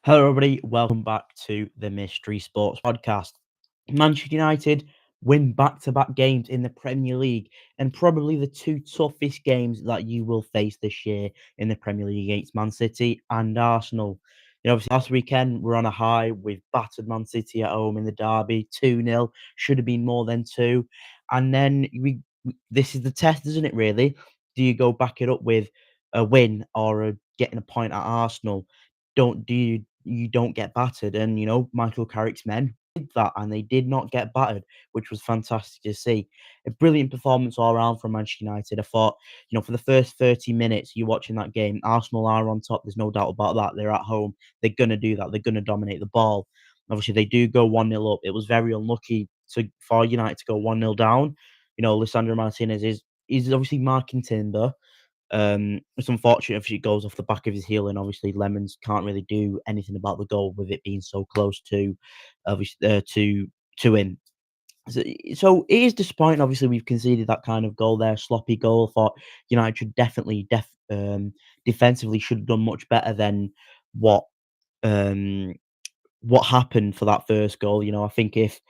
Hello, everybody. Welcome back to the Mystery Sports Podcast. Manchester United win back to back games in the Premier League and probably the two toughest games that you will face this year in the Premier League against Man City and Arsenal. Obviously, last weekend we're on a high. We've battered Man City at home in the derby 2-0, should have been more than two. And then this is the test, isn't it, really? Do you go back it up with a win or getting a point at Arsenal? You don't get battered, and Michael Carrick's men did that, and they did not get battered, which was fantastic to see. A brilliant performance all around from Manchester United. I thought, for the first 30 minutes you're watching that game, Arsenal are on top. There's no doubt about that. They're at home. They're gonna do that. They're gonna dominate the ball. Obviously, they do go 1-0 up. It was very unlucky for United to go 1-0 down. Lisandro Martinez is obviously marking timber. It's unfortunate if she goes off the back of his heel, and obviously Lemons can't really do anything about the goal with it being so close to, obviously, to him. So it is disappointing. Obviously, we've conceded that kind of goal there, sloppy goal. Thought United should definitely, defensively should have done much better than what um what happened for that first goal. I think it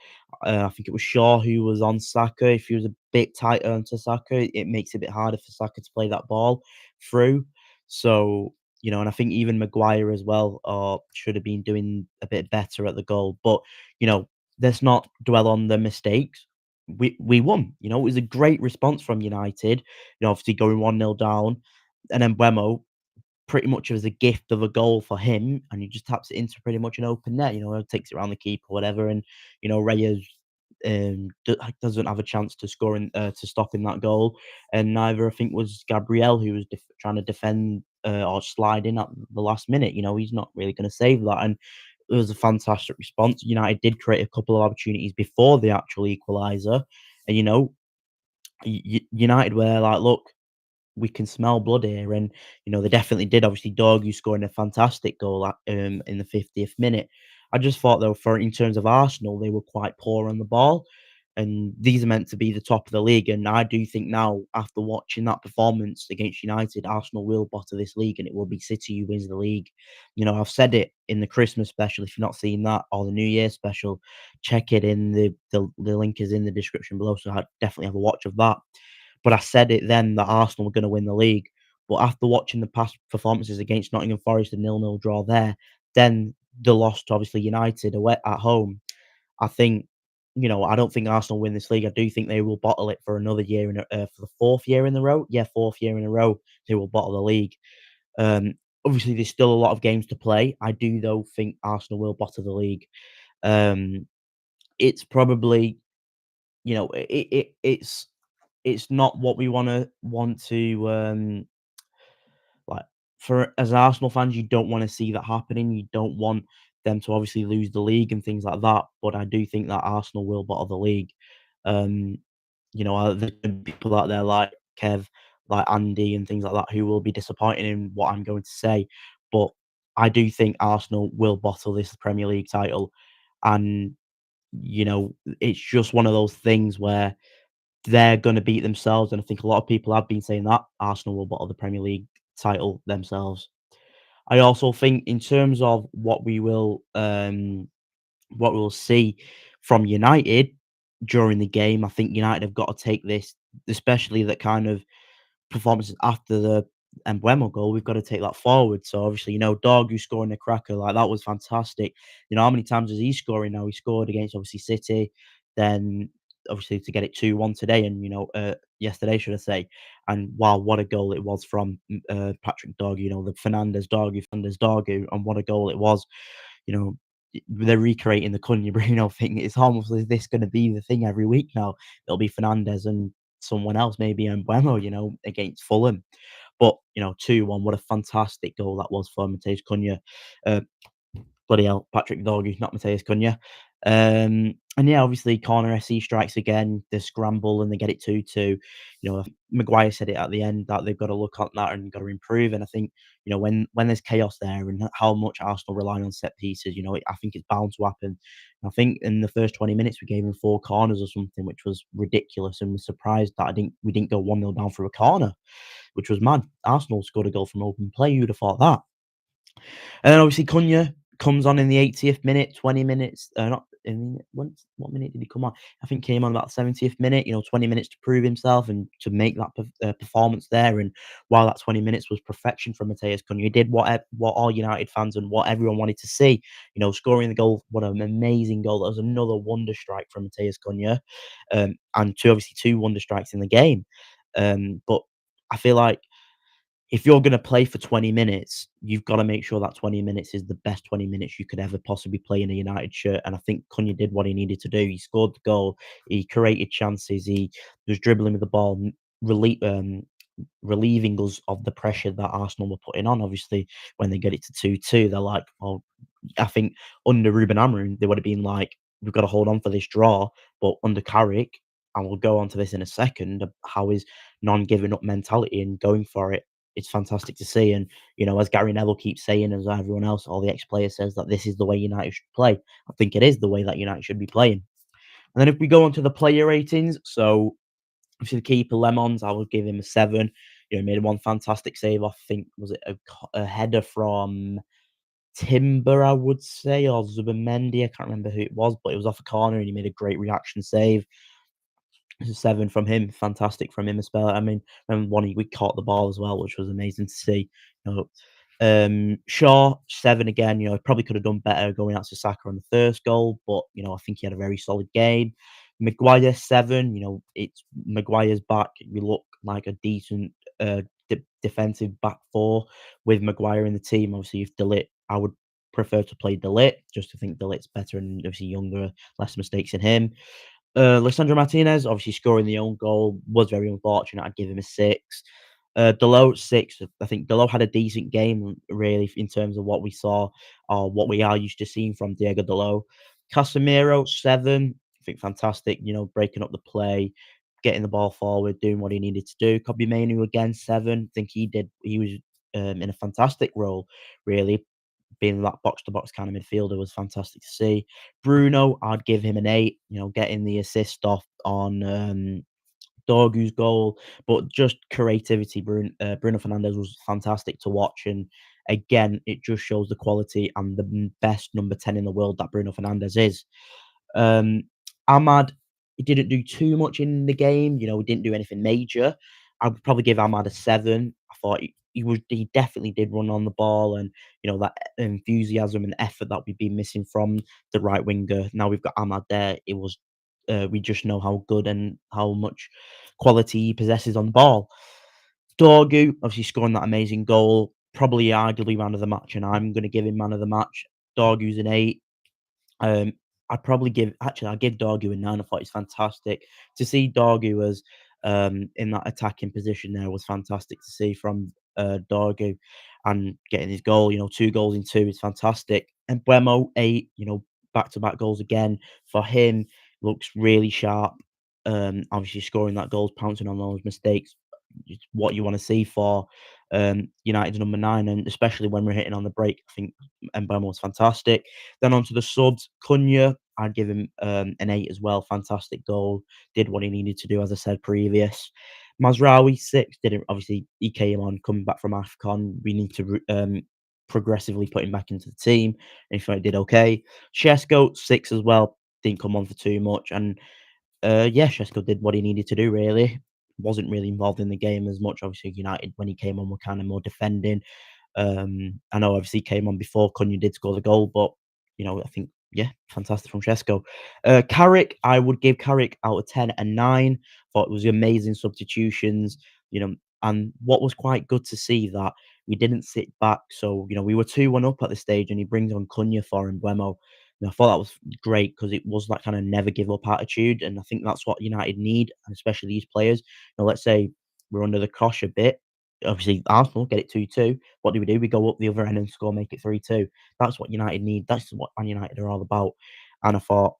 was Shaw who was on Saka. If he was a bit tighter onto Saka, it makes it a bit harder for Saka to play that ball through. So, and I think even Maguire as well should have been doing a bit better at the goal. But, you know, let's not dwell on the mistakes. We won. It was a great response from United. Obviously going 1-0 down. And then Wemo pretty much as a gift of a goal for him, and he just taps it into pretty much an open net. Takes it around the keeper, whatever, and Reyes doesn't have a chance to score to stop in that goal, and neither I think was Gabriel, who was trying to defend or slide in at the last minute. He's not really going to save that, and it was a fantastic response. United did create a couple of opportunities before the actual equaliser, and United were like, look, we can smell blood here, and they definitely did. Obviously, Dorgu scoring a fantastic goal in the 50th minute. I just thought though, for in terms of Arsenal, they were quite poor on the ball, and these are meant to be the top of the league. And I do think now, after watching that performance against United, Arsenal will bottom this league, and it will be City who wins the league. I've said it in the Christmas special. If you've not seen that, or the New Year special, check it in the link is in the description below. So I definitely have a watch of that. But I said it then that Arsenal were going to win the league. But after watching the past performances against Nottingham Forest, a 0-0 draw there, then the loss to obviously United away at home, I think, I don't think Arsenal win this league. I do think they will bottle it for another year for the fourth year in a row. Yeah, fourth year in a row, they will bottle the league. Obviously, there's still a lot of games to play. I do though think Arsenal will bottle the league. Um, it's probably, it's not what we want to like, for as Arsenal fans, you don't wanna see that happening. You don't want them to obviously lose the league and things like that, but I do think that Arsenal will bottle the league. Um, there's gonna be people out there like Kev, like Andy and things like that who will be disappointed in what I'm going to say, but I do think Arsenal will bottle this Premier League title, and, it's just one of those things where they're gonna beat themselves, and I think a lot of people have been saying that Arsenal will bottle the Premier League title themselves. I also think in terms of what we'll see from United during the game, I think United have got to take this, especially that kind of performances after the Mbeumo goal, we've got to take that forward. So obviously, Dorgu scoring a cracker, like, that was fantastic. How many times is he scoring now? He scored against obviously City, then obviously to get it 2-1 today, and yesterday, should I say. And wow, what a goal it was from Patrick Dorgu, the Fernandez Dorgu, and what a goal it was. You know, they're recreating the Cunha Bruno thing. It's almost as this going to be the thing every week now. It'll be Fernandez and someone else, maybe Mbeumo, against Fulham. But 2-1, what a fantastic goal that was for Mateus Cunha. Uh, Bloody hell, Patrick Dorgu, not Mateus Cunha. And yeah, obviously corner SC strikes again, the scramble, and they get it 2-2. Maguire said it at the end that they've got to look at that and got to improve. And I think, when there's chaos there and how much Arsenal rely on set pieces, I think it's bound to happen. And I think in the first 20 minutes we gave them 4 corners or something, which was ridiculous, and was surprised that we didn't go 1-0 down for a corner, which was mad. Arsenal scored a goal from open play. Who'd have thought that? And then obviously Cunha comes on in the 80th minute, 20 minutes, not in what minute did he come on? I think he came on about 70th minute, 20 minutes to prove himself and to make that performance there. And while that 20 minutes was perfection from Mateus Cunha, he did what all United fans and what everyone wanted to see. Scoring the goal, what an amazing goal! That was another wonder strike from Mateus Cunha, and obviously two wonder strikes in the game. But I feel like if you're gonna play for 20 minutes, you've gotta make sure that 20 minutes is the best 20 minutes you could ever possibly play in a United shirt, and I think Cunha did what he needed to do. He scored the goal, he created chances, he was dribbling with the ball, relieving us of the pressure that Arsenal were putting on. Obviously, when they get it to 2-2, they're like, "Oh." I think under Ruben Amorim, they would have been like, "We've got to hold on for this draw." But under Carrick, and we'll go on to this in a second, how his non-giving up mentality and going for it, it's fantastic to see. And as Gary Neville keeps saying, as everyone else, all the ex-players says that this is the way United should play. I think it is the way that United should be playing. And then if we go on to the player ratings, so obviously the keeper Lemons, I would give him a 7. He made one fantastic save off, I think, was it a header from Timber, I would say, or Zubimendi. I can't remember who it was, but it was off a corner and he made a great reaction save. It's a 7 from him. Fantastic from him as well. I mean, and we caught the ball as well, which was amazing to see. You know, Shaw 7 again. Probably could have done better going out to Saka on the first goal, but I think he had a very solid game. Maguire 7. It's Maguire's back. We look like a decent defensive back four with Maguire in the team. Obviously, if Delit, I would prefer to play Delit, just to think Delit's better and obviously younger, less mistakes in him. Lissandro Martinez, obviously scoring the own goal, was very unfortunate. I'd give him a 6. Dalot 6. I think Dalot had a decent game, really, in terms of what we saw or what we are used to seeing from Diego Dalot. Casemiro 7. I think fantastic. Breaking up the play, getting the ball forward, doing what he needed to do. Kobe Mainu again 7. I think he was in a fantastic role, really, being that box to box kind of midfielder was fantastic to see. Bruno, I'd give him an 8, getting the assist off on Dorgu's goal, but just creativity. Bruno Fernandes was fantastic to watch. And again, it just shows the quality and the best number 10 in the world that Bruno Fernandes is. Um, Ahmad, he didn't do too much in the game. He didn't do anything major. I would probably give Ahmad a 7. I thought he definitely did run on the ball, and that enthusiasm and effort that we've been missing from the right winger. Now we've got Ahmad there. It was we just know how good and how much quality he possesses on the ball. Dorgu, obviously scoring that amazing goal, probably arguably man of the match, and I'm going to give him man of the match. Dorgu's an 8. um, I'd give Dorgu a 9. I thought it's fantastic to see Dorgu as in that attacking position there was fantastic to see from Dorgu and getting his goal. 2 goals in 2 is fantastic. And Buemo 8. Back to back goals again for him, looks really sharp. Obviously scoring that goals, pouncing on those mistakes. It's what you want to see for United's number 9, and especially when we're hitting on the break. I think Mbeumo was fantastic. Then onto the subs, Cunha, I'd give him an 8 as well. Fantastic goal, did what he needed to do, as I said previous. Mazraoui 6, didn't obviously he came on coming back from AFCON. We need to progressively put him back into the team, and he thought he did okay. Shesko 6 as well, didn't come on for too much, and yeah, Shesko did what he needed to do, really. Wasn't really involved in the game as much. Obviously, United, when he came on, were kind of more defending. I know obviously he came on before Cunha did score the goal, but I think yeah, fantastic from Shesko. Carrick, I would give Carrick out of 10 a 9. Thought it was amazing substitutions, and what was quite good to see that we didn't sit back. So we were 2-1 up at the stage, and he brings on Cunha for Mbeumo. And I thought that was great because it was that kind of never give up attitude, and I think that's what United need, and especially these players. Let's say we're under the cosh a bit. Obviously, Arsenal get it 2-2. What do? We go up the other end and score, make it 3-2. That's what United need. That's what Man United are all about. And I thought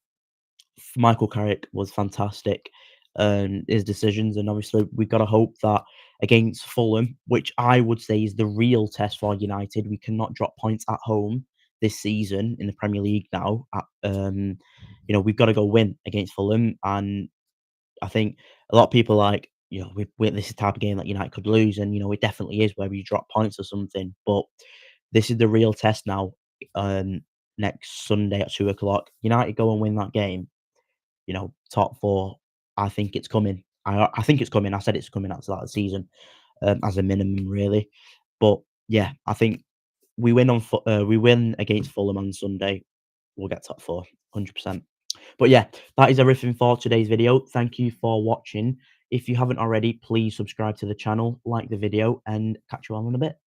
Michael Carrick was fantastic, his decisions, and obviously we've got to hope that against Fulham, which I would say is the real test for United, we cannot drop points at home this season in the Premier League now. We've got to go win against Fulham, and I think a lot of people are like, this is the type of game that United could lose, and it definitely is where we drop points or something. But this is the real test now. next Sunday at 2 o'clock. United go and win that game, top 4, I think it's coming. I think it's coming. I said it's coming at the start of the season, as a minimum, really. But yeah, I think we win against Fulham on Sunday, we'll get top 4, 100%. But yeah, that is everything for today's video. Thank you for watching. If you haven't already, please subscribe to the channel, like the video, and catch you all in a bit.